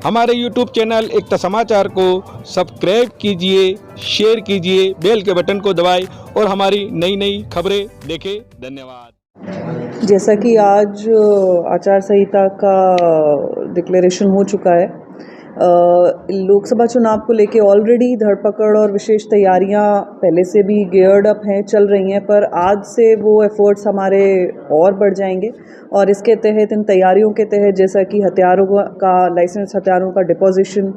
हमारे YouTube channel एकता समाचार को सब्सक्राइब कीजिए, शेयर कीजिए, बेल के बटन को दबाएं और हमारी नई नई खबरें देखें। धन्यवाद। जैसा कि आज आचार संहिता का डिक्लेरेशन हो चुका है, लोकसभा चुनाव को लेके ऑलरेडी धरपकड़ और विशेष तैयारियां पहले से भी गियर्ड अप हैं, चल रही हैं, पर आज से वो एफर्ट्स हमारे और बढ़ जाएंगे। और इसके तहत, इन तैयारियों के तहत, जैसा कि हथियारों का लाइसेंस, हथियारों का डिपोजिशन,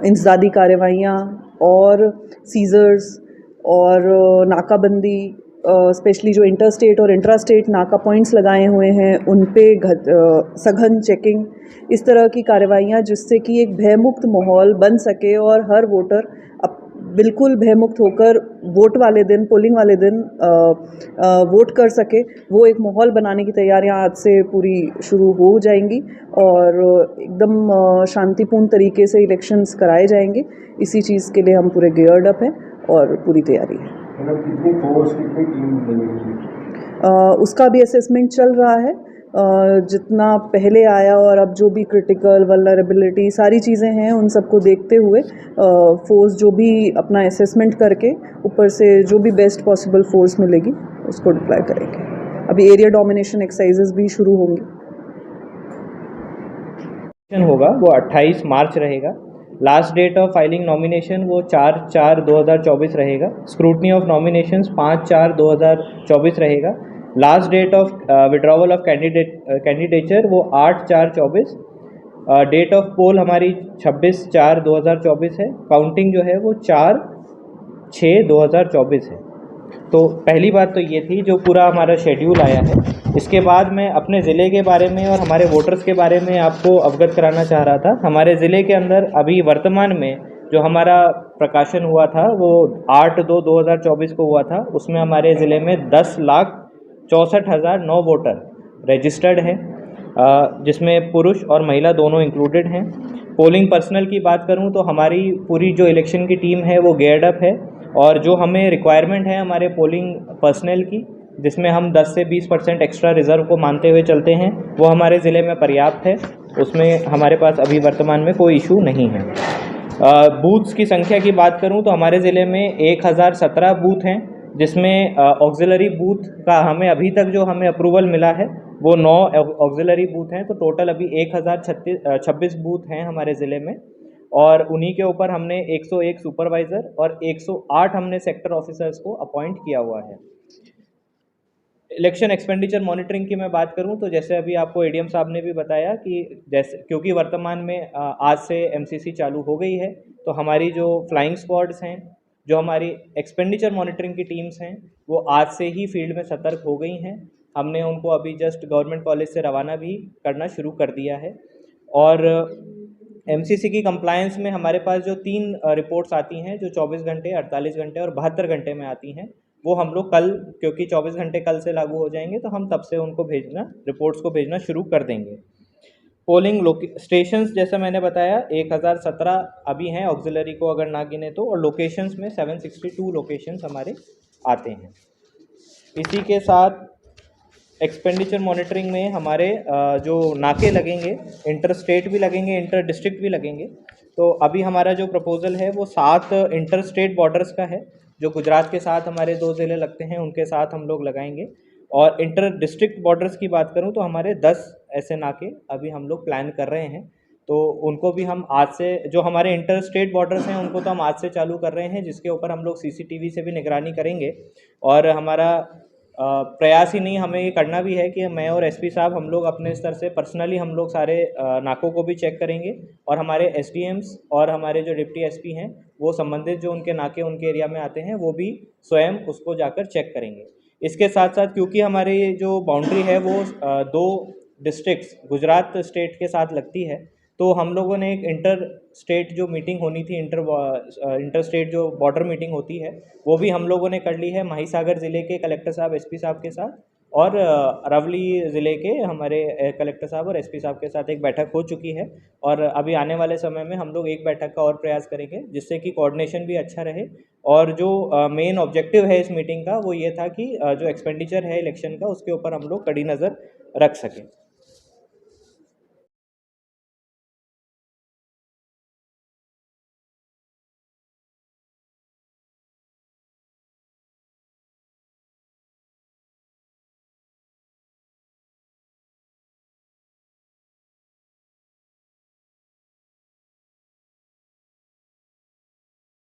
इंसदादी कार्रवाइयाँ और सीजर्स और नाकाबंदी, स्पेशली जो इंटर और इंट्रा स्टेट नाका पॉइंट्स लगाए हुए हैं उन पे सघन चेकिंग, इस तरह की कार्रवाइयाँ, जिससे कि एक भयमुक्त माहौल बन सके और हर वोटर अब बिल्कुल भयमुक्त होकर वोट वाले दिन, पोलिंग वाले दिन वोट कर सके, वो एक माहौल बनाने की तैयारियां आज से पूरी शुरू हो जाएंगी और एकदम शांतिपूर्ण तरीके से इलेक्शंस कराए जाएंगे। इसी चीज़ के लिए हम पूरे गियर्ड अप हैं और पूरी तैयारी है। कितनी फोर्स, कितनी टीम लगेगी? उसका भी असेसमेंट चल रहा है। जितना पहले आया और अब जो भी क्रिटिकल वल्नरेबिलिटी सारी चीज़ें हैं, उन सबको देखते हुए फोर्स जो भी अपना असेसमेंट करके ऊपर से जो भी बेस्ट पॉसिबल फोर्स मिलेगी उसको डिप्लॉय करेंगे। अभी एरिया डोमिनेशन एक्सरसाइजेस भी शुरू होंगी। होगा वो 28 मार्च रहेगा। Last date of filing nomination वो 4/4/2024 रहेगा। स्क्रूटनी ऑफ नॉमिनेशंस 5/4/2024 रहेगा। Last date of withdrawal of candidature वो 8/4/24। डेट ऑफ पोल हमारी 26/4/2024 है। काउंटिंग जो है वो 4/6/2024 है। तो पहली बात तो ये थी जो पूरा हमारा शेड्यूल आया है। इसके बाद मैं अपने ज़िले के बारे में और हमारे वोटर्स के बारे में आपको अवगत कराना चाह रहा था। हमारे ज़िले के अंदर अभी वर्तमान में जो हमारा प्रकाशन हुआ था वो 8/2/2024 को हुआ था। उसमें हमारे ज़िले में 10,64,009 वोटर रजिस्टर्ड हैं, जिसमें पुरुष और महिला दोनों इंक्लूडेड हैं। पोलिंग पर्सनल की बात करूं तो हमारी पूरी जो इलेक्शन की टीम है वो गेयर्ड अप है और जो हमें रिक्वायरमेंट है हमारे पोलिंग पर्सनल की, जिसमें हम 10 से 20% एक्स्ट्रा रिज़र्व को मानते हुए चलते हैं, वो हमारे ज़िले में पर्याप्त है। उसमें हमारे पास अभी वर्तमान में कोई इशू नहीं है। बूथ्स की संख्या की बात करूं तो हमारे ज़िले में 1017 बूथ हैं, जिसमें ऑक्सिलरी बूथ का हमें अभी तक जो हमें अप्रूवल मिला है वो 9 ऑक्सिलरी बूथ हैं। तो टोटल अभी 1026 बूथ हैं हमारे ज़िले में और उन्हीं के ऊपर हमने 101 सुपरवाइज़र और 108 हमने सेक्टर ऑफिसर्स को अपॉइंट किया हुआ है। इलेक्शन एक्सपेंडिचर मॉनिटरिंग की मैं बात करूं तो जैसे अभी आपको एडीएम साहब ने भी बताया कि जैसे क्योंकि वर्तमान में आज से एमसीसी चालू हो गई है, तो हमारी जो फ्लाइंग स्क्वाड्स हैं, जो हमारी एक्सपेंडिचर मॉनिटरिंग की टीम्स हैं, वो आज से ही फील्ड में सतर्क हो गई हैं। हमने उनको अभी जस्ट गवर्नमेंट कॉलेज से रवाना भी करना शुरू कर दिया है। और एमसीसी की कंप्लायंस में हमारे पास जो 3 रिपोर्ट्स आती हैं, जो 24 घंटे, 48 घंटे और 72 घंटे में आती हैं, वो हम लोग कल, क्योंकि 24 घंटे कल से लागू हो जाएंगे, तो हम तब से उनको रिपोर्ट्स को भेजना शुरू कर देंगे। पोलिंग स्टेशंस जैसा मैंने बताया 1017 अभी हैं ऑक्सिलरी को अगर ना गिने तो, और लोकेशंस में 762 लोकेशंस हमारे आते हैं। इसी के साथ एक्सपेंडिचर मॉनिटरिंग में हमारे जो नाके लगेंगे, इंटर स्टेट भी लगेंगे, इंटर डिस्ट्रिक्ट भी लगेंगे। तो अभी हमारा जो प्रपोज़ल है वो 7 इंटर स्टेट बॉर्डर्स का है, जो गुजरात के साथ हमारे 2 ज़िले लगते हैं, उनके साथ हम लोग लगाएंगे। और इंटर डिस्ट्रिक्ट बॉर्डर्स की बात करूं तो हमारे 10 ऐसे नाके अभी हम लोग प्लान कर रहे हैं, तो उनको भी हम आज से, जो हमारे इंटर स्टेट बॉर्डर्स हैं उनको तो हम आज से चालू कर रहे हैं, जिसके ऊपर हम लोग सीसीटीवी से भी निगरानी करेंगे। और हमारा प्रयास ही नहीं, हमें ये करना भी है कि मैं और एसपी साहब हम लोग अपने स्तर से पर्सनली हम लोग सारे नाकों को भी चेक करेंगे और हमारे एसडीएम्स और हमारे जो डिप्टी एसपी हैं वो संबंधित जो उनके नाके उनके एरिया में आते हैं वो भी स्वयं उसको जाकर चेक करेंगे। इसके साथ साथ क्योंकि हमारे जो बाउंड्री है वो 2 डिस्ट्रिक्ट्स गुजरात स्टेट के साथ लगती है, तो हम लोगों ने एक इंटर स्टेट जो मीटिंग होनी थी, इंटर स्टेट जो बॉर्डर मीटिंग होती है, वो भी हम लोगों ने कर ली है महिसागर ज़िले के कलेक्टर साहब, एसपी साहब के साथ, और अरावली ज़िले के हमारे कलेक्टर साहब और एसपी साहब के साथ एक बैठक हो चुकी है। और अभी आने वाले समय में हम लोग एक बैठक का और प्रयास करेंगे, जिससे कि कोऑर्डिनेशन भी अच्छा रहे। और जो मेन ऑब्जेक्टिव है इस मीटिंग का वो ये था कि जो एक्सपेंडिचर है इलेक्शन का, उसके ऊपर हम लोग कड़ी नज़र रख सकें।